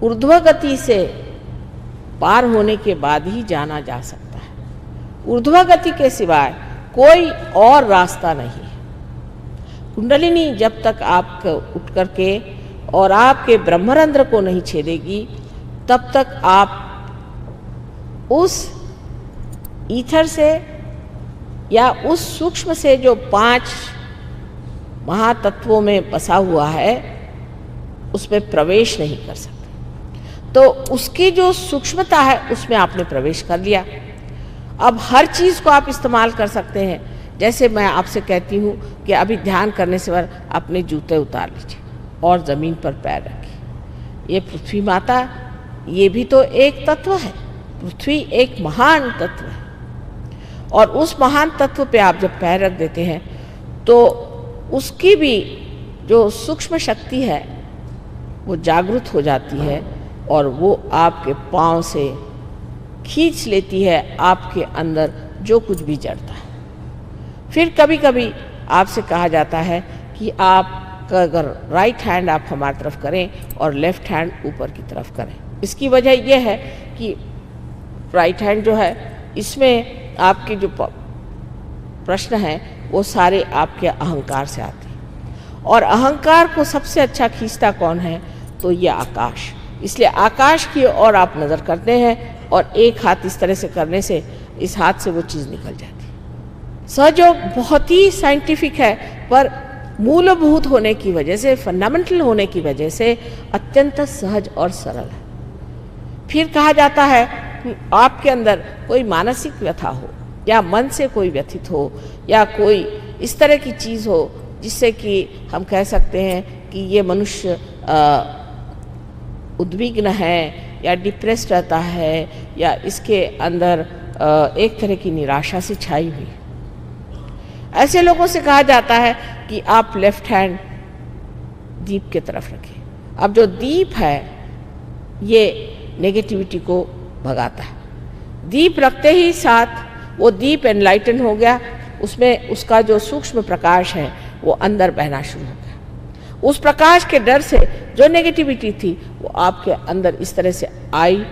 ऊर्ध्व गति से पार होने के बाद ही जाना जा सकता है। ऊर्ध्व गति के सिवाय कोई और रास्ता नहीं है। कुंडलिनी जब तक आप उठ करके और आपके ब्रह्मरंध्र को नहीं छेदेगी, तब तक आप उस ईथर से या उस सूक्ष्म से जो 5 महातत्वों में बसा हुआ है, उसमें प्रवेश नहीं कर सकते। तो उसकी जो सूक्ष्मता है उसमें आपने प्रवेश कर लिया। अब हर चीज़ को आप इस्तेमाल कर सकते हैं। जैसे मैं आपसे कहती हूँ कि अभी ध्यान करने से बाद अपने जूते उतार लीजिए और ज़मीन पर पैर रखिए। ये पृथ्वी माता, ये भी तो एक तत्व है। पृथ्वी एक महान तत्व है और उस महान तत्व पे आप जब पैर रख देते हैं तो उसकी भी जो सूक्ष्म शक्ति है वो जागृत हो जाती है और वो आपके पाँव से खींच लेती है आपके अंदर जो कुछ भी जड़ता है। फिर कभी कभी आपसे कहा जाता है कि आप अगर राइट हैंड आप हमारी तरफ करें और लेफ्ट हैंड ऊपर की तरफ करें। इसकी वजह यह है कि राइट हैंड जो है इसमें आपके जो प्रश्न हैं वो सारे आपके अहंकार से आते हैं और अहंकार को सबसे अच्छा खींचता कौन है? तो ये आकाश। इसलिए आकाश की ओर आप नज़र करते हैं और एक हाथ इस तरह से करने से इस हाथ से वो चीज़ निकल जाती है। सहयोग बहुत ही साइंटिफिक है, पर मूलभूत होने की वजह से, फंडामेंटल होने की वजह से अत्यंत सहज और सरल है। फिर कहा जाता है कि आपके अंदर कोई मानसिक व्यथा हो या मन से कोई व्यथित हो या कोई इस तरह की चीज़ हो जिससे कि हम कह सकते हैं कि ये मनुष्य उद्विग्न है या डिप्रेस्ड रहता है या इसके अंदर एक तरह की निराशा से छाई हुई। ऐसे लोगों से कहा जाता है कि आप लेफ्ट हैंड दीप की तरफ रखें। अब जो दीप है ये नेगेटिविटी को भगाता है। दीप रखते ही साथ वो दीप एनलाइटन हो गया, उसमें उसका जो सूक्ष्म प्रकाश है वो अंदर बहना शुरू हो गया। उस प्रकाश के डर से जो नेगेटिविटी थी वो आपके अंदर इस तरह से आई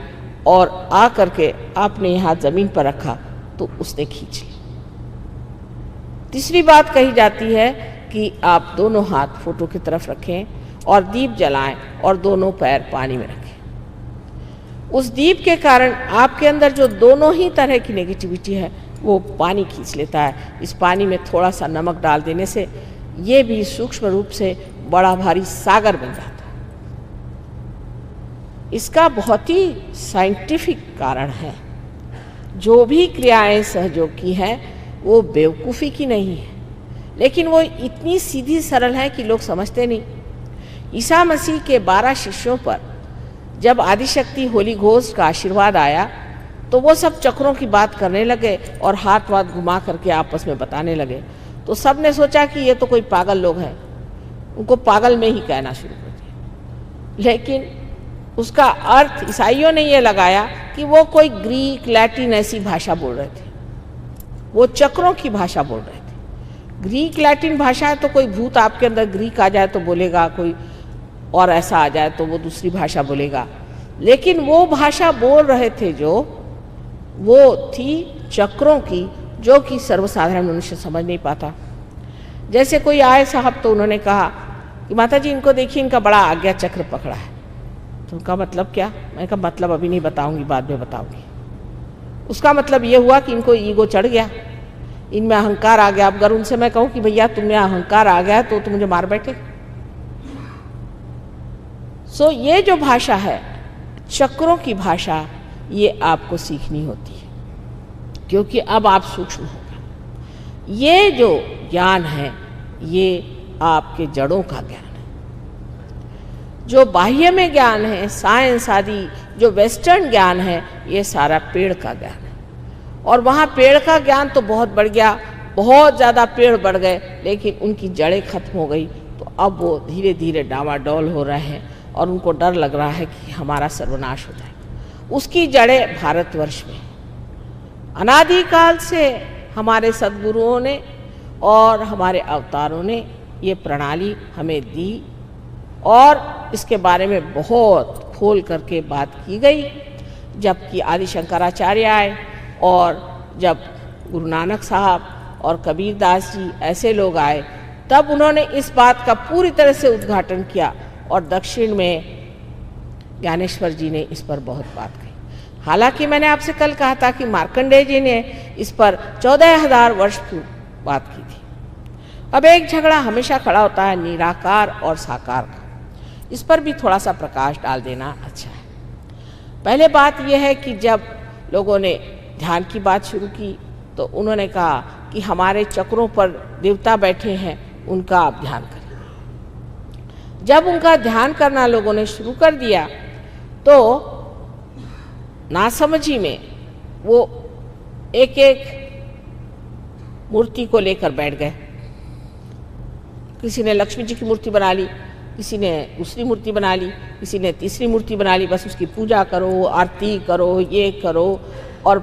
और आ करके आपने यहाँ ज़मीन पर रखा तो उसने खींच ली। तीसरी बात कही जाती है कि आप दोनों हाथ फोटो की तरफ रखें और दीप जलाएं और दोनों पैर पानी में रखें। उस दीप के कारण आपके अंदर जो दोनों ही तरह की नेगेटिविटी है वो पानी खींच लेता है। इस पानी में थोड़ा सा नमक डाल देने से ये भी सूक्ष्म रूप से बड़ा भारी सागर बन जाता है। इसका बहुत ही साइंटिफिक कारण है। जो भी क्रियाएं सहयोग की हैं वो बेवकूफ़ी की नहीं है, लेकिन वो इतनी सीधी सरल है कि लोग समझते नहीं। ईसा मसीह के 12 शिष्यों पर जब आदिशक्ति होली घोस्ट का आशीर्वाद आया तो वो सब चक्रों की बात करने लगे और हाथ वाथ घुमा करके आपस में बताने लगे। तो सब ने सोचा कि ये तो कोई पागल लोग हैं, उनको पागल में ही कहना शुरू कर दिया। लेकिन उसका अर्थ ईसाइयों ने ये लगाया कि वो कोई ग्रीक लैटिन ऐसी भाषा बोल रहे थे, वो चक्रों की भाषा बोल रहे थे। ग्रीक लैटिन भाषा है तो कोई भूत आपके अंदर ग्रीक आ जाए तो बोलेगा, कोई और ऐसा आ जाए तो वो दूसरी भाषा बोलेगा। लेकिन वो भाषा बोल रहे थे जो वो थी चक्रों की, जो कि सर्वसाधारण मनुष्य समझ नहीं पाता। जैसे कोई आए साहब तो उन्होंने कहा कि माता जी इनको देखिए, इनका बड़ा आज्ञा चक्र पकड़ा है। तो उनका मतलब क्या? मैं कहा मतलब अभी नहीं बताऊंगी, बाद में बताऊंगी। उसका मतलब ये हुआ कि इनको ईगो चढ़ गया, इनमें अहंकार आ गया। अब अगर उनसे मैं कहूँ कि भैया तुम्हें अहंकार आ गया तो तुम मुझे मार बैठे। सो ये जो भाषा है चक्रों की भाषा, ये आपको सीखनी होती है क्योंकि अब आप सूक्ष्म हो गए। ये जो ज्ञान है ये आपके जड़ों का ज्ञान है। जो बाह्य में ज्ञान है, साइंस आदि जो वेस्टर्न ज्ञान है, ये सारा पेड़ का ज्ञान है। और वहाँ पेड़ का ज्ञान तो बहुत बढ़ गया, बहुत ज़्यादा पेड़ बढ़ गए, लेकिन उनकी जड़ें खत्म हो गई। तो अब वो धीरे धीरे डामाडोल हो रहे हैं और उनको डर लग रहा है कि हमारा सर्वनाश हो जाएगा। उसकी जड़ें भारतवर्ष में अनादिकाल से हमारे सद्गुरुओं ने और हमारे अवतारों ने ये प्रणाली हमें दी और इसके बारे में बहुत खोल करके बात की गई। जबकि आदि शंकराचार्य आए और जब गुरु नानक साहब और कबीरदास जी ऐसे लोग आए, तब उन्होंने इस बात का पूरी तरह से उद्घाटन किया और दक्षिण में ज्ञानेश्वर जी ने इस पर बहुत बात कही। हालांकि मैंने आपसे कल कहा था कि मार्कंडेय जी ने इस पर 14,000 वर्ष की बात की थी। अब एक झगड़ा हमेशा खड़ा होता है निराकार और साकार का, इस पर भी थोड़ा सा प्रकाश डाल देना अच्छा है। पहले बात यह है कि जब लोगों ने ध्यान की बात शुरू की तो उन्होंने कहा कि हमारे चक्रों पर देवता बैठे हैं, उनका आप ध्यान करें। जब उनका ध्यान करना लोगों ने शुरू कर दिया तो नासमझी में वो एक एक मूर्ति को लेकर बैठ गए। किसी ने लक्ष्मी जी की मूर्ति बना ली, किसी ने दूसरी मूर्ति बना ली, किसी ने तीसरी मूर्ति बना ली। बस उसकी पूजा करो, आरती करो, ये करो, और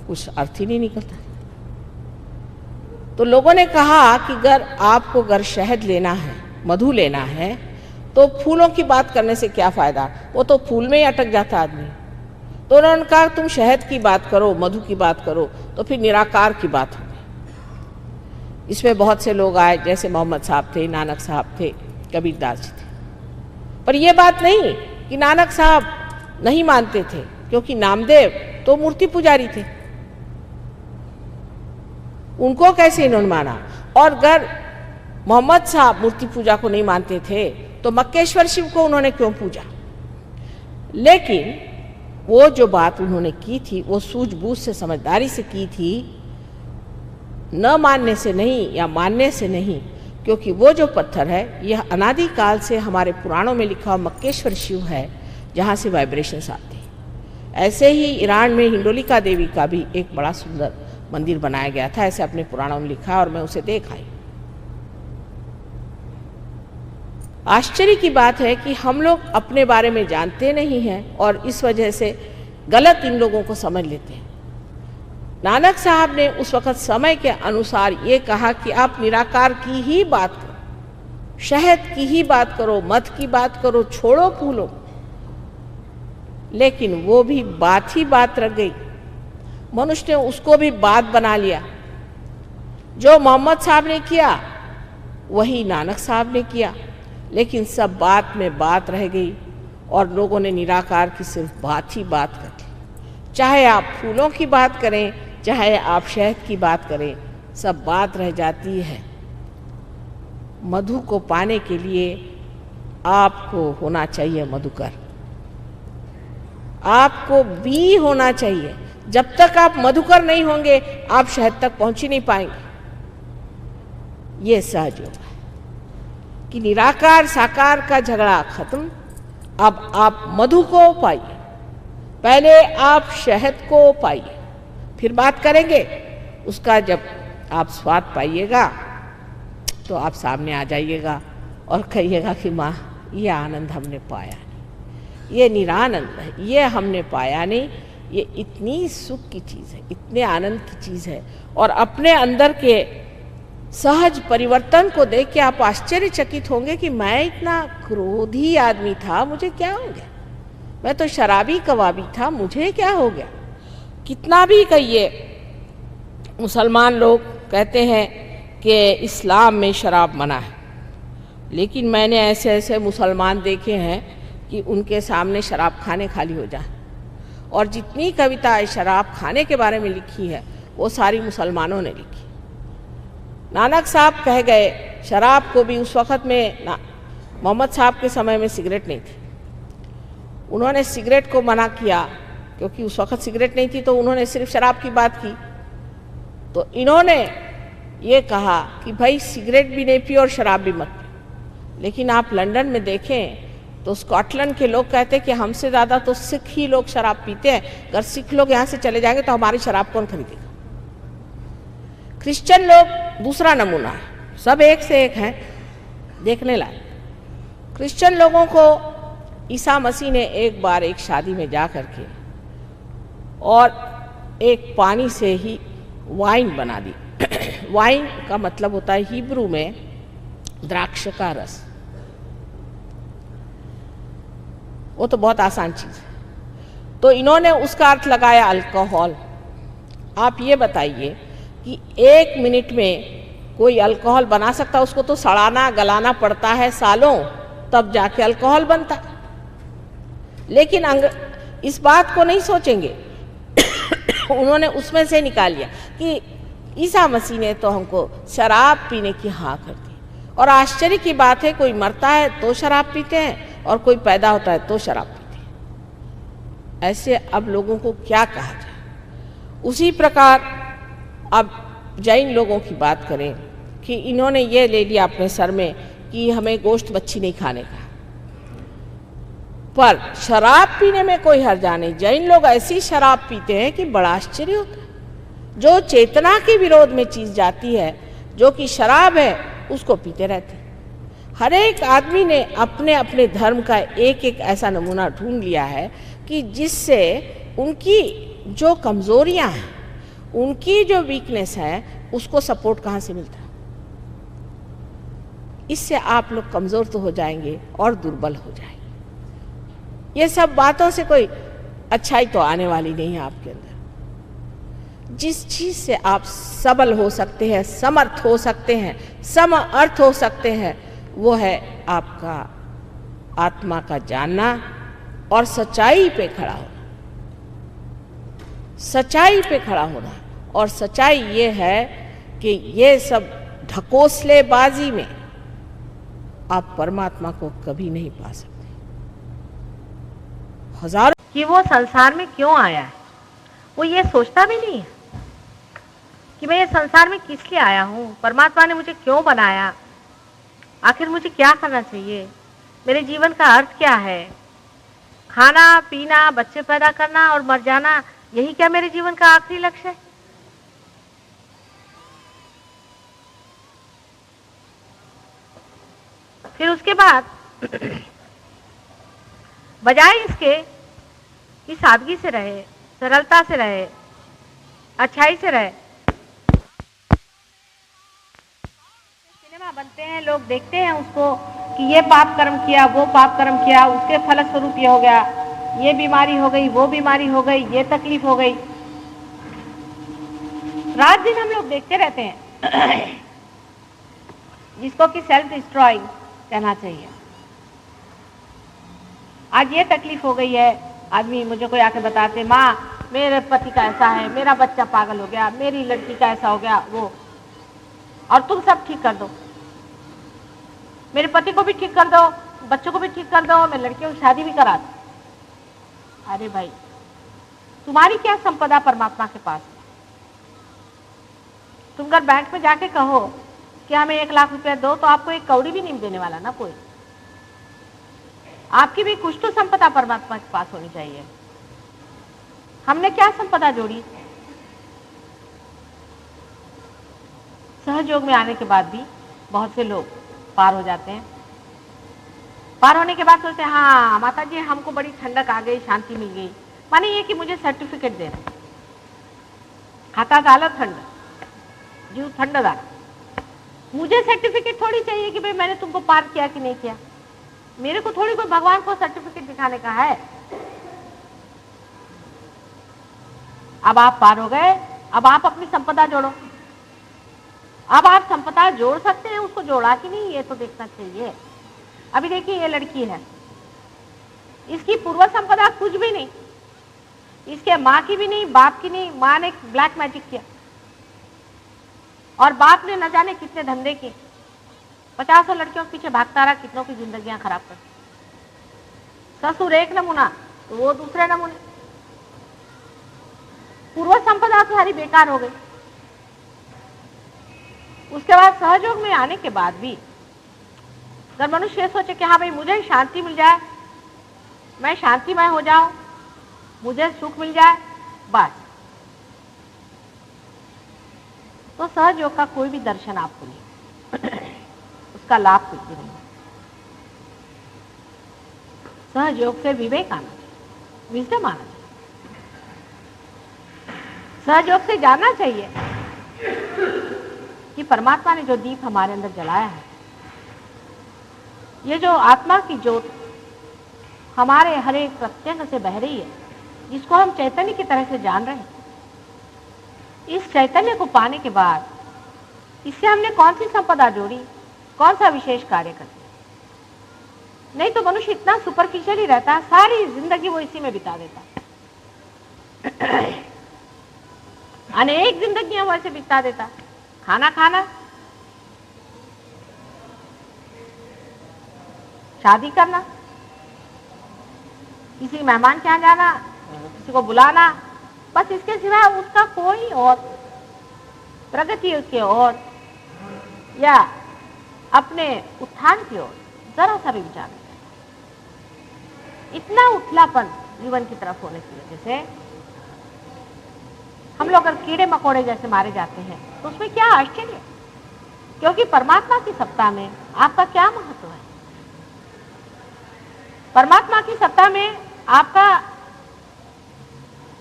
कुछ अर्थ ही नहीं निकलता। तो लोगों ने कहा कि अगर शहद लेना है, मधु लेना है, तो फूलों की बात करने से क्या फ़ायदा, वो तो फूल में ही अटक जाता आदमी। तो उन्होंने कहा तुम शहद की बात करो, मधु की बात करो, तो फिर निराकार की बात होगी। इसमें बहुत से लोग आए, जैसे मोहम्मद साहब थे, नानक साहब थे, कबीरदास जी थे। पर यह बात नहीं कि नानक साहब नहीं मानते थे, क्योंकि नामदेव तो मूर्ति पुजारी थे, उनको कैसे इन्होंने माना। और अगर मोहम्मद साहब मूर्ति पूजा को नहीं मानते थे तो मक्केश्वर शिव को उन्होंने क्यों पूजा। लेकिन वो जो बात उन्होंने की थी वो सूझबूझ से, समझदारी से की थी, न मानने से नहीं या मानने से नहीं। क्योंकि वो जो पत्थर है यह अनादि काल से हमारे पुराणों में लिखा हुआ मक्केश्वर शिव है, जहाँ से वाइब्रेशंस आते हैं। ऐसे ही ईरान में हिंडोलिका देवी का भी एक बड़ा सुंदर मंदिर बनाया गया था, ऐसे अपने पुराणों में लिखा और मैं उसे देख आई। आश्चर्य की बात है कि हम लोग अपने बारे में जानते नहीं हैं और इस वजह से गलत इन लोगों को समझ लेते हैं। नानक साहब ने उस वक़्त समय के अनुसार ये कहा कि आप निराकार की ही बात करो, शहद की ही बात करो, मध की बात करो, छोड़ो फूलों। लेकिन वो भी बात ही बात रह गई। मनुष्य ने उसको भी बात बना लिया। जो मोहम्मद साहब ने किया वही नानक साहब ने किया, लेकिन सब बात में बात रह गई और लोगों ने निराकार की सिर्फ बात ही बात कर ली। चाहे आप फूलों की बात करें, चाहे आप शहद की बात करें, सब बात रह जाती है। मधु को पाने के लिए आपको होना चाहिए मधुकर, आपको भी होना चाहिए। जब तक आप मधुकर नहीं होंगे आप शहद तक पहुंच ही नहीं पाएंगे। ये सहज योग है कि निराकार साकार का झगड़ा खत्म। अब आप मधु को पाइए, पहले आप शहद को पाइए, फिर बात करेंगे। उसका जब आप स्वाद पाइएगा तो आप सामने आ जाइएगा और कहिएगा कि माँ ये आनंद हमने पाया नहीं, ये निरानंद है, ये हमने पाया नहीं। ये इतनी सुख की चीज़ है, इतने आनंद की चीज़ है। और अपने अंदर के सहज परिवर्तन को देख के आप आश्चर्यचकित होंगे कि मैं इतना क्रोधी आदमी था, मुझे क्या हो गया। मैं तो शराबी कबाबी था, मुझे क्या हो गया। कितना भी कहिए, मुसलमान लोग कहते हैं कि इस्लाम में शराब मना है, लेकिन मैंने ऐसे ऐसे मुसलमान देखे हैं कि उनके सामने शराब खाने खाली हो जाए। और जितनी कविता शराब खाने के बारे में लिखी है वो सारी मुसलमानों ने लिखी। नानक साहब कह गए, शराब को भी उस वक़्त में मोहम्मद साहब के समय में सिगरेट नहीं थी, उन्होंने सिगरेट को मना किया क्योंकि उस वक़्त सिगरेट नहीं थी, तो उन्होंने सिर्फ शराब की बात की। तो इन्होंने ये कहा कि भाई सिगरेट भी नहीं पियो और शराब भी मत पियो। लेकिन आप लंदन में देखें तो स्कॉटलैंड के लोग कहते हैं कि हमसे ज़्यादा तो सिख ही लोग शराब पीते हैं, अगर सिख लोग यहाँ से चले जाएंगे तो हमारी शराब कौन खरीदेगा। क्रिश्चियन लोग दूसरा नमूना है, सब एक से एक हैं, देखने लायक। क्रिश्चियन लोगों को ईसा मसीह ने एक बार एक शादी में जा कर के और एक पानी से ही वाइन बना दी। वाइन का मतलब होता है हिब्रू में द्राक्ष का रस। वो तो बहुत आसान चीज़ है। तो इन्होंने उसका अर्थ लगाया अल्कोहल। आप ये बताइए कि 1 मिनट में कोई अल्कोहल बना सकता है? उसको तो सड़ाना गलाना पड़ता है सालों, तब जाके अल्कोहल बनता है। लेकिन इस बात को नहीं सोचेंगे उन्होंने उसमें से निकाल लिया कि ईसा मसीह ने तो हमको शराब पीने की हाँ कर दी। और आश्चर्य की बात है, कोई मरता है तो शराब पीते हैं और कोई पैदा होता है तो शराब पीते हैं। ऐसे अब लोगों को क्या कहा जाए? उसी प्रकार अब जैन लोगों की बात करें कि इन्होंने ये ले लिया अपने सर में कि हमें गोश्त मच्छी नहीं खाने का, पर शराब पीने में कोई हर्जा नहीं। जैन लोग ऐसी शराब पीते हैं कि बड़ा आश्चर्य होता है। जो चेतना के विरोध में चीज जाती है, जो कि शराब है, उसको पीते रहते हैं। हर एक आदमी ने अपने अपने धर्म का एक एक ऐसा नमूना ढूंढ लिया है कि जिससे उनकी जो कमजोरियां हैं, उनकी जो वीकनेस है, उसको सपोर्ट कहाँ से मिलता है? इससे आप लोग कमजोर तो हो जाएंगे और दुर्बल हो जाएंगे। ये सब बातों से कोई अच्छाई तो आने वाली नहीं है आपके अंदर। जिस चीज से आप सबल हो सकते हैं, समर्थ हो सकते हैं, सम अर्थ हो सकते हैं, वो है आपका आत्मा का जानना और सच्चाई पे खड़ा होना। सच्चाई पे खड़ा होना, और सच्चाई ये है कि ये सब ढकोसलेबाजी में आप परमात्मा को कभी नहीं पा सकते। हजारों कि वो संसार में क्यों आया है, वो ये सोचता भी नहीं है कि मैं ये संसार में किस लिए आया हूँ, परमात्मा ने मुझे क्यों बनाया, आखिर मुझे क्या करना चाहिए, मेरे जीवन का अर्थ क्या है, खाना पीना, बच्चे पैदा करना और मर जाना, यही क्या मेरे जीवन का आखिरी लक्ष्य है? फिर उसके बाद बजाय इसके कि सादगी से रहे, सरलता से रहे, अच्छाई से रहे। सिनेमा बनते हैं, लोग देखते हैं उसको कि ये पाप कर्म किया, वो पाप कर्म किया, उसके फलस्वरूप ये हो गया, ये बीमारी हो गई, वो बीमारी हो गई, ये तकलीफ हो गई। रात दिन हम लोग देखते रहते हैं जिसको कि सेल्फ डिस्ट्रॉइंग कहना चाहिए। आज ये तकलीफ हो गई है, आदमी मुझे कोई आके बताते, माँ मेरे पति का ऐसा है, मेरा बच्चा पागल हो गया, मेरी लड़की का ऐसा हो गया, वो, और तुम सब ठीक कर दो, मेरे पति को भी ठीक कर दो, बच्चों को भी ठीक कर दो, मैं लड़कियों की शादी भी करा दूं। अरे भाई, तुम्हारी क्या संपदा परमात्मा के पास है? तुम अगर बैंक में जाके कहो कि हमें 1 लाख रुपया दो, तो आपको 1 कौड़ी भी नहीं देने वाला ना कोई। आपकी भी कुछ तो संपदा परमात्मा के पास होनी चाहिए। हमने क्या संपदा जोड़ी? सहयोग में आने के बाद भी बहुत से लोग पार हो जाते हैं। पार होने के बाद सोचते हैं, हाँ माता जी हमको बड़ी ठंडक आ गई, शांति मिल गई। माने ये कि मुझे सर्टिफिकेट दे रहे, खाता झालं थंड, जीव थंड झाला। मुझे सर्टिफिकेट थोड़ी चाहिए कि भाई मैंने तुमको पार किया कि नहीं किया। मेरे को थोड़ी कोई भगवान को सर्टिफिकेट दिखाने का है। अब आप पार हो गए, अब आप अपनी संपदा जोड़ो। अब आप संपदा जोड़ सकते हैं, उसको जोड़ा कि नहीं ये तो देखना चाहिए। अभी देखिए ये लड़की है, इसकी पूर्व संपदा कुछ भी नहीं, इसके माँ की भी नहीं, बाप की नहीं। माँ ने ब्लैक मैजिक किया और बाप ने न जाने कितने धंधे किए, 50 लड़कियों के पीछे भागता रहा, कितनों की जिंदगियां खराब कर। ससुर एक नमूना तो वो दूसरे नमूने। पूर्व संपदा सारी बेकार हो गई। उसके बाद सहयोग में आने के बाद भी अगर मनुष्य सोचे कि हाँ भाई मुझे शांति मिल जाए, मैं शांतिमय हो जाऊं, मुझे सुख मिल जाए, बस, तो सहयोग का कोई भी दर्शन आपको नहीं, उसका लाभ कुछ भी नहीं। सहयोग से विवेक आना चाहिए, विजडम आना चाहिए। सहयोग से जानना चाहिए कि परमात्मा ने जो दीप हमारे अंदर जलाया है, ये जो आत्मा की ज्योत हमारे हर एक प्रत्यंग से बह रही है, जिसको हम चैतन्य की तरह से जान रहे हैं। इस चैतन्य को पाने के बाद इससे हमने कौन सी संपदा जोड़ी, कौन सा विशेष कार्य कर दिया? नहीं तो मनुष्य इतना सुपरफिशियल ही रहता है, सारी जिंदगी वो इसी में बिता देता है। अनेक जिंदगियां वो ऐसे बिता देता, खाना खाना, शादी करना, किसी मेहमान के यहाँ जाना, किसी को बुलाना, बस इसके सिवा उसका कोई और प्रगति की ओर या अपने उत्थान की ओर जरा सा भी विचार नहीं। इतना उथलापन जीवन की तरफ होने की वजह से हम लोग अगर कीड़े मकोड़े जैसे मारे जाते हैं तो उसमें क्या आश्चर्य है, क्योंकि परमात्मा की सत्ता में आपका क्या महत्व है? परमात्मा की सत्ता में आपका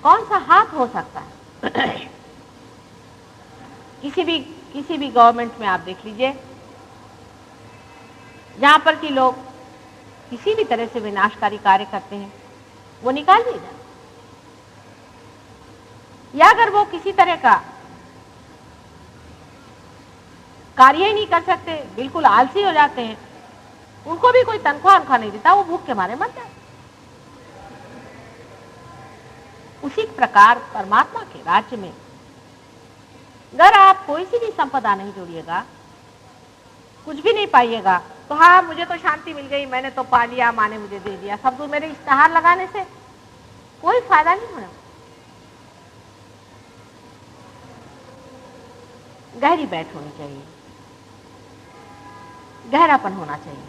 कौन सा हाथ हो सकता है? किसी भी गवर्नमेंट में आप देख लीजिए, जहां पर कि लोग किसी भी तरह से विनाशकारी कार्य करते हैं, वो निकाल दिए जाते, या अगर वो किसी तरह का कार्य ही नहीं कर सकते, बिल्कुल आलसी हो जाते हैं, उनको भी कोई तनख्वाह नहीं देता, वो भूख के मारे मर जाते। उसी प्रकार परमात्मा के राज्य में अगर आप कोई सी भी संपदा नहीं जोड़िएगा, कुछ भी नहीं पाइएगा, तो हाँ मुझे तो शांति मिल गई, मैंने तो पा लिया, माँ ने मुझे दे दिया, सब मेरे इश्तेहार लगाने से कोई फायदा नहीं होना। गहरी बैठ होनी चाहिए, गहरापन होना चाहिए।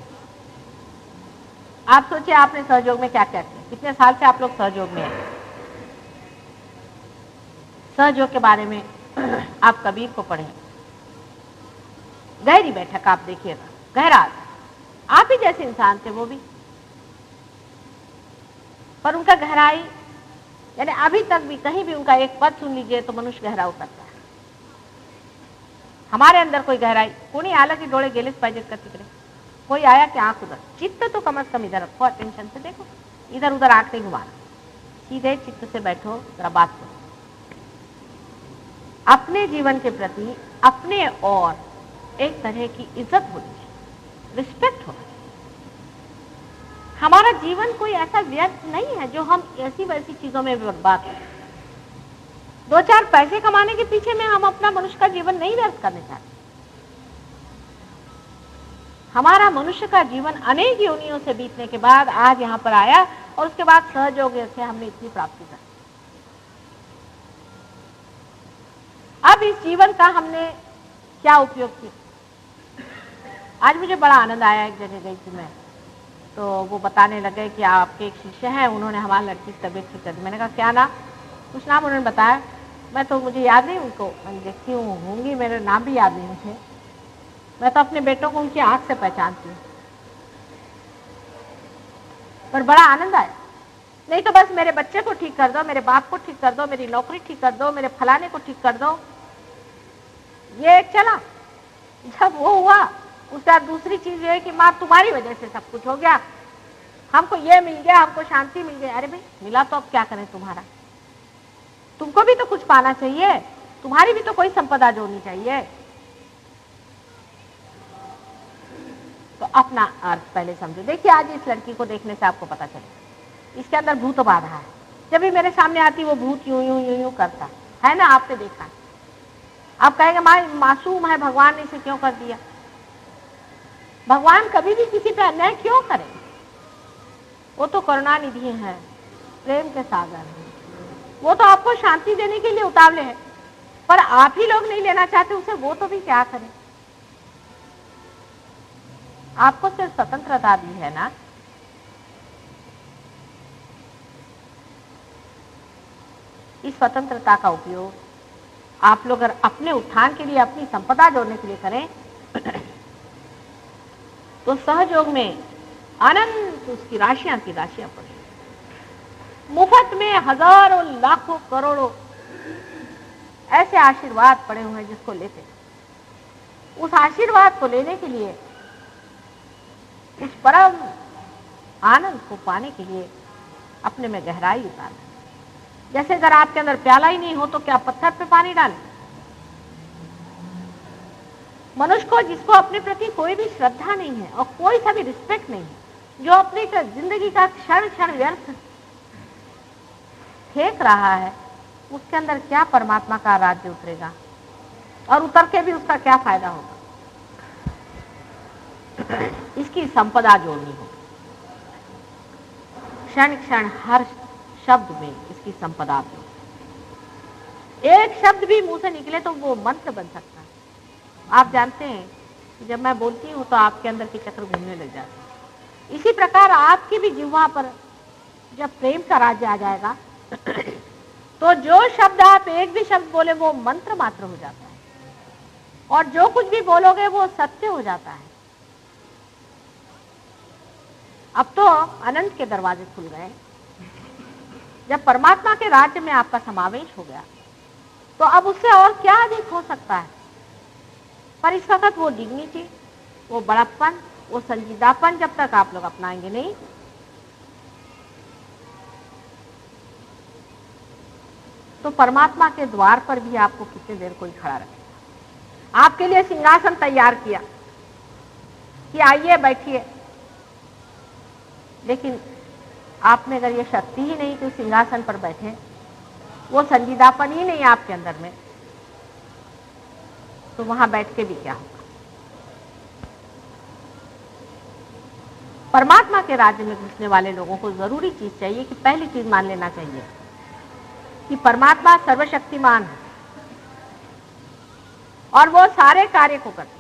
आप सोचिए आपने सहयोग में क्या क्या किया, कितने साल से आप लोग सहयोग में हैं। सहयोग के बारे में आप कबीर को पढ़ें, गहरी बैठक आप देखिएगा, गहरा, आप ही जैसे इंसान थे वो भी, पर उनका गहराई, यानी अभी तक भी कहीं भी उनका एक पद सुन लीजिए तो मनुष्य गहरा उतरता है। हमारे अंदर कोई गहराई कोणी आला की डोळे गेलेच पाहिजेत का तिकडे, कोई आया कि आंख उधर, चित्त तो कम से कम इधर रखो, अटेंशन से देखो, इधर उधर आंख नहीं घुमाना, सीधे चित्त से बैठो, जरा बात करो अपने जीवन के प्रति, अपने और एक तरह की इज्जत होनी चाहिए, रिस्पेक्ट होना चाहिए। हमारा जीवन कोई ऐसा व्यर्थ नहीं है जो हम ऐसी वैसी चीजों में बर्बाद करें। दो चार पैसे कमाने के पीछे में हम अपना मनुष्य का जीवन नहीं व्यर्थ करने चाहते। हमारा मनुष्य का जीवन अनेक योनियों से बीतने के बाद आज यहाँ पर आया, और उसके बाद सहयोग से हमने इतनी प्राप्ति कर। अब इस जीवन का हमने क्या उपयोग किया? आज मुझे बड़ा आनंद आया, एक जगह गई थी मैं, तो वो बताने लगे कि आपके एक शिष्य हैं, उन्होंने हमारी लड़की की तबीयत ठीक कर दी। मैंने कहा क्या नाम? कुछ नाम उन्होंने बताया, मैं तो मुझे याद नहीं उनको, मैं देखती हूँ होंगी, मेरे नाम भी याद नहीं मुझे, मैं तो अपने बेटों को उनकी आंख से पहचानती हूँ। पर बड़ा आनंद आया, नहीं तो बस मेरे बच्चे को ठीक कर दो, मेरे बाप को ठीक कर दो, मेरी नौकरी ठीक कर दो, मेरे फलाने को ठीक कर दो, ये एक चला। जब वो हुआ उसके बाद दूसरी चीज ये है कि माँ तुम्हारी वजह से सब कुछ हो गया, हमको ये मिल गया, हमको शांति मिल गई। अरे भाई मिला तो अब क्या करें, तुम्हारा, तुमको भी तो कुछ पाना चाहिए, तुम्हारी भी तो कोई संपदा जोड़नी चाहिए। तो अपना अर्थ पहले समझो। देखिए आज इस लड़की को देखने से आपको पता चले इसके अंदर भूत बाधा है। जब भी मेरे सामने आती वो भूत यूं यूं यूं यूं करता है ना, आपने देखा। आप कहेंगे माँ मासूम है, भगवान ने इसे क्यों कर दिया? भगवान कभी भी किसी पे अन्याय क्यों करे? वो तो करुणा निधि है, प्रेम के सागर है, वो तो आपको शांति देने के लिए उतावले है, पर आप ही लोग नहीं लेना चाहते उसे, वो तो भी क्या करे? आपको सिर्फ स्वतंत्रता दी है ना, इस स्वतंत्रता का उपयोग आप लोग अगर अपने उत्थान के लिए, अपनी संपदा जोड़ने के लिए करें तो सहयोग में अनंत उसकी राशियां की राशियां पड़ी। मुफ्त में हजारों लाखों करोड़ों ऐसे आशीर्वाद पड़े हुए हैं जिसको लेते, उस आशीर्वाद को लेने के लिए, उस परम आनंद को पाने के लिए अपने में गहराई उतारना। जैसे अगर आपके अंदर प्याला ही नहीं हो तो क्या पत्थर पे पानी डालें? मनुष्य को, जिसको अपने प्रति कोई भी श्रद्धा नहीं है और कोई सा भी रिस्पेक्ट नहीं है, जो अपनी जिंदगी का क्षण क्षण व्यर्थ फेंक रहा है, उसके अंदर क्या परमात्मा का राज्य उतरेगा? और उतर के भी उसका क्या फायदा होगा? इसकी संपदा जोड़नी होगी। क्षण क्षण हर शब्द में इसकी संपदा जोड़नी। एक शब्द भी मुंह से निकले तो वो मंत्र बन सकता है। आप जानते हैं कि जब मैं बोलती हूँ तो आपके अंदर के चक्र घूमने लग जाते हैं। इसी प्रकार आपकी भी जिह्वा पर जब प्रेम का राज्य आ जाएगा तो जो शब्द आप एक भी शब्द बोले वो मंत्र मात्र हो जाता है, और जो कुछ भी बोलोगे वो सत्य हो जाता है। अब तो अनंत के दरवाजे खुल गए। जब परमात्मा के राज्य में आपका समावेश हो गया तो अब उससे और क्या अधिक हो सकता है? पर इस वक्त वो डिग्निटी, वो बड़प्पन, वो संजीदापन जब तक आप लोग अपनाएंगे नहीं, तो परमात्मा के द्वार पर भी आपको कितनी देर कोई खड़ा रखेगा? आपके लिए सिंहासन तैयार किया कि आइए बैठिए, लेकिन आप में अगर ये शक्ति ही नहीं कि उस सिंहासन पर बैठे, वो संजीदापन ही नहीं आपके अंदर में, तो वहां बैठ के भी क्या होगा? परमात्मा के राज्य में घुसने वाले लोगों को जरूरी चीज चाहिए कि पहली चीज मान लेना चाहिए कि परमात्मा सर्वशक्तिमान है और वो सारे कार्य को करते हैं,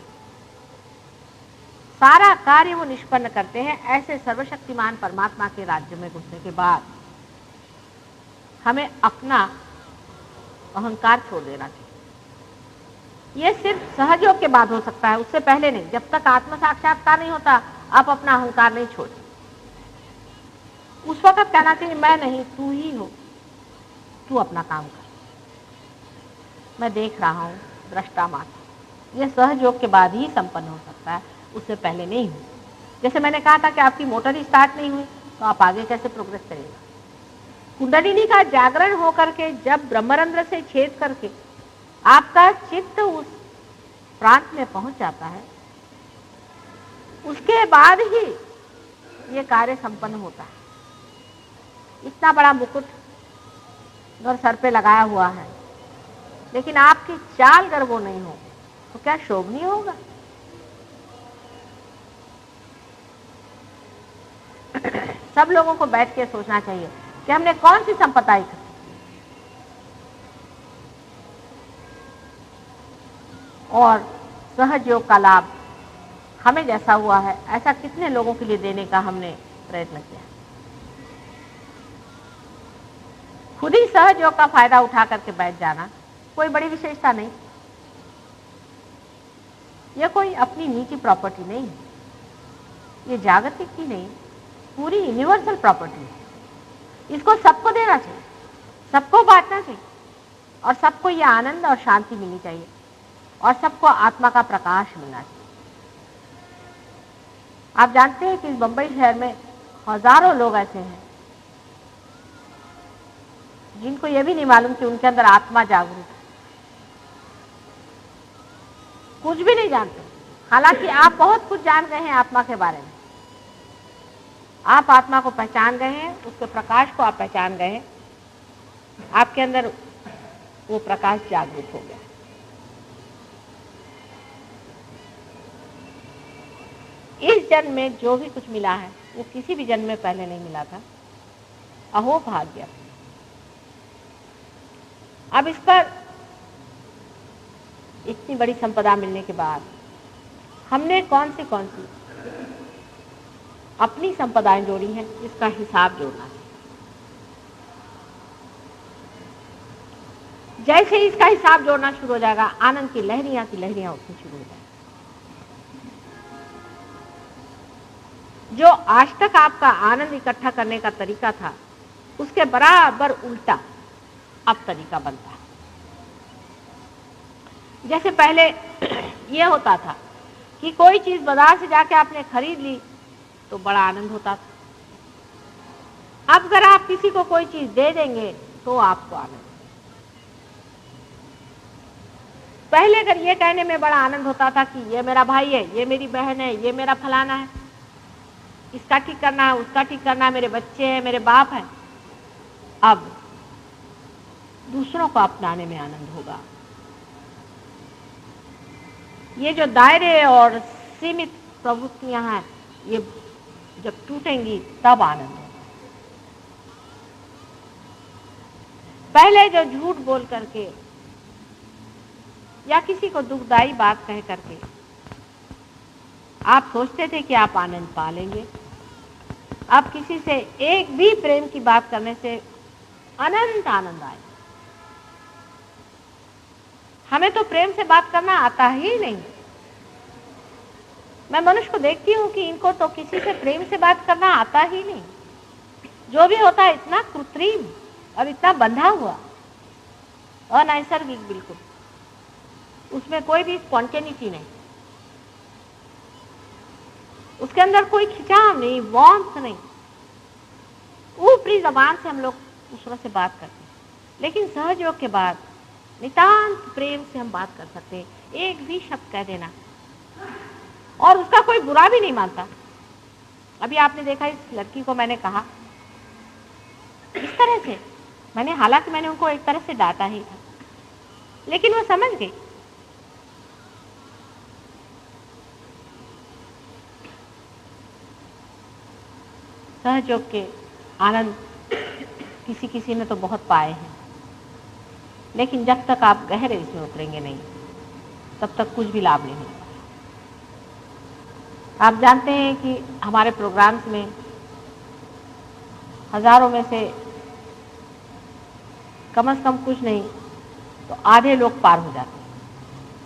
सारा कार्य वो निष्पन्न करते हैं। ऐसे सर्वशक्तिमान परमात्मा के राज्य में घुसने के बाद हमें अपना अहंकार छोड़ देना चाहिए। ये सिर्फ सहयोग के बाद हो सकता है, उससे पहले नहीं। जब तक आत्म साक्षात्कार नहीं होता आप अपना अहंकार नहीं छोड़। उस वक्त कहना चाहिए मैं नहीं, तू ही हो, तू अपना काम कर, मैं देख रहा हूं, दृष्टा मात्र। ये सहयोग के बाद ही संपन्न हो सकता है, उससे पहले नहीं हो। जैसे मैंने कहा था कि आपकी मोटर ही स्टार्ट नहीं हुई तो आप आगे कैसे प्रोग्रेस करेगा? कुंडलिनी का जागरण होकर के जब ब्रह्मरंध्र से छेद करके आपका चित्त उस प्रांत में पहुंच जाता है, उसके बाद ही ये कार्य संपन्न होता है। इतना बड़ा मुकुट अगर सर पे लगाया हुआ है, लेकिन आपकी चाल अगर वो नहीं हो तो क्या शोभनीय होगा? सब लोगों को बैठ के सोचना चाहिए कि हमने कौन सी संपदा इकट्ठी, और सहयोग का लाभ हमें जैसा हुआ है ऐसा कितने लोगों के लिए देने का हमने प्रयत्न किया। खुद ही सहयोग का फायदा उठा करके बैठ जाना कोई बड़ी विशेषता नहीं। यह कोई अपनी निजी प्रॉपर्टी नहीं है, ये जागतिक की नहीं, पूरी यूनिवर्सल प्रॉपर्टी है। इसको सबको देना चाहिए, सबको बांटना चाहिए, और सबको ये आनंद और शांति मिलनी चाहिए, और सबको आत्मा का प्रकाश मिलना चाहिए। आप जानते हैं कि इस बंबई शहर में हजारों लोग ऐसे हैं जिनको ये भी नहीं मालूम कि उनके अंदर आत्मा जागरूक है, कुछ भी नहीं जानते। हालांकि आप बहुत कुछ जान गए हैं आत्मा के बारे में, आप आत्मा को पहचान गए हैं, उसके प्रकाश को आप पहचान गए हैं, आपके अंदर वो प्रकाश जागरूक हो गया। इस जन्म में जो भी कुछ मिला है वो किसी भी जन्म में पहले नहीं मिला था। अहो भाग्य। अब इस पर इतनी बड़ी संपदा मिलने के बाद हमने कौन सी अपनी संपदाएं जोड़ी हैं, इसका हिसाब जोड़ना है। जैसे ही इसका हिसाब जोड़ना शुरू हो जाएगा, आनंद की लहरियां उठनी शुरू हो जाएगी। जो आज तक आपका आनंद इकट्ठा करने का तरीका था, उसके बराबर उल्टा अब तरीका बनता है। जैसे पहले यह होता था कि कोई चीज बाजार से जाके आपने खरीद ली तो बड़ा आनंद होता था, अब अगर आप किसी को कोई चीज दे देंगे तो आपको आनंद। पहले अगर ये कहने में बड़ा आनंद होता था कि ये मेरा भाई है, ये मेरी बहन है, ये मेरा फलाना है, इसका ठीक करना है, उसका ठीक करना है, मेरे बच्चे हैं, मेरे बाप है, अब दूसरों को अपनाने में आनंद होगा। ये जो दायरे और सीमित प्रवृत्तियां हैं, ये जब टूटेंगी तब आनंद होगा। पहले जो झूठ बोल करके या किसी को दुखदाई बात कह करके आप सोचते थे कि आप आनंद पा लेंगे, आप किसी से एक भी प्रेम की बात करने से अनंत आनंद आए। हमें तो प्रेम से बात करना आता ही नहीं। मैं मनुष्य को देखती हूं कि इनको तो किसी से प्रेम से बात करना आता ही नहीं। जो भी होता है इतना कृत्रिम और इतना बंधा हुआ, अनैसर्गिक, बिल्कुल उसमें कोई भी स्पॉन्टेनिटी नहीं, उसके अंदर कोई खिंचाव नहीं, वार्मथ नहीं। ऊपरी जबान से हम लोग दूसरों से बात करते हैं, लेकिन सहयोग के बाद नितांत प्रेम से हम बात कर सकते हैं। एक भी शब्द कह देना और उसका कोई बुरा भी नहीं मानता। अभी आपने देखा इस लड़की को मैंने कहा इस तरह से, हालांकि मैंने उनको एक तरह से डांटा ही था, लेकिन वो समझ गई। सहयोग के आनंद किसी किसी ने तो बहुत पाए हैं, लेकिन जब तक आप गहरे इसमें उतरेंगे नहीं, तब तक कुछ भी लाभ नहीं होगा। आप जानते हैं कि हमारे प्रोग्राम्स में हजारों में से कम से कम कुछ नहीं तो आधे लोग पार हो जाते हैं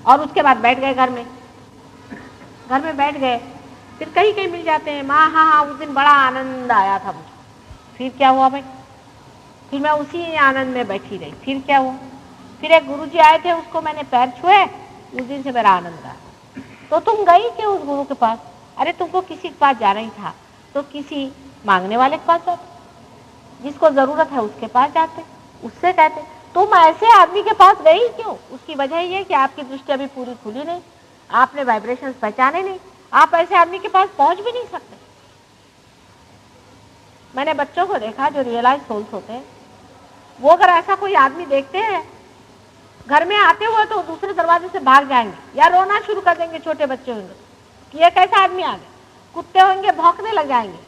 और उसके बाद बैठ गए घर में बैठ गए, फिर कहीं कहीं मिल जाते हैं, माँ हाँ उस दिन बड़ा आनंद आया था मुझे। फिर क्या हुआ भाई? फिर मैं उसी आनंद में बैठी रही। फिर क्या हुआ? फिर एक गुरुजी आए थे, उसको मैंने पैर छुए, उस दिन से मेरा आनंद आया। तो तुम गई क्यों उस गुरु के पास? अरे तुमको किसी के पास जाना ही था तो किसी मांगने वाले के पास जाते, जिसको जरूरत है उसके पास जाते, उससे कहते। तुम ऐसे आदमी के पास गई क्यों? उसकी वजह ये कि आपकी दृष्टि अभी पूरी खुली नहीं, आपने वाइब्रेशंस पहचाने नहीं, आप ऐसे आदमी के पास पहुंच भी नहीं सकते। मैंने बच्चों को देखा जो रियलाइज सोल्स होते हैं, वो अगर ऐसा कोई आदमी देखते हैं घर में आते हुए तो दूसरे दरवाजे से भाग जाएंगे या रोना शुरू कर देंगे। छोटे बच्चे होंगे कि ये कैसा आदमी आ गया, कुत्ते होंगे भौंकने लग जाएंगे।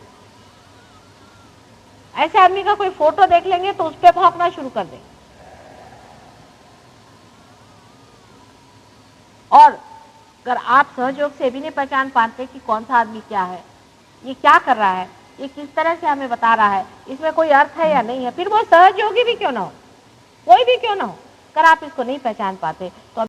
ऐसे आदमी का कोई फोटो देख लेंगे तो उस पर भौंकना शुरू कर देंगे। और अगर आप सहयोग से भी नहीं पहचान पाते कि कौन सा आदमी क्या है, ये क्या कर रहा है, ये किस तरह से हमें बता रहा है, इसमें कोई अर्थ है या नहीं है, फिर वो सहयोगी भी क्यों ना हो, कोई भी क्यों ना हो, अगर आप इसको नहीं पहचान पाते तो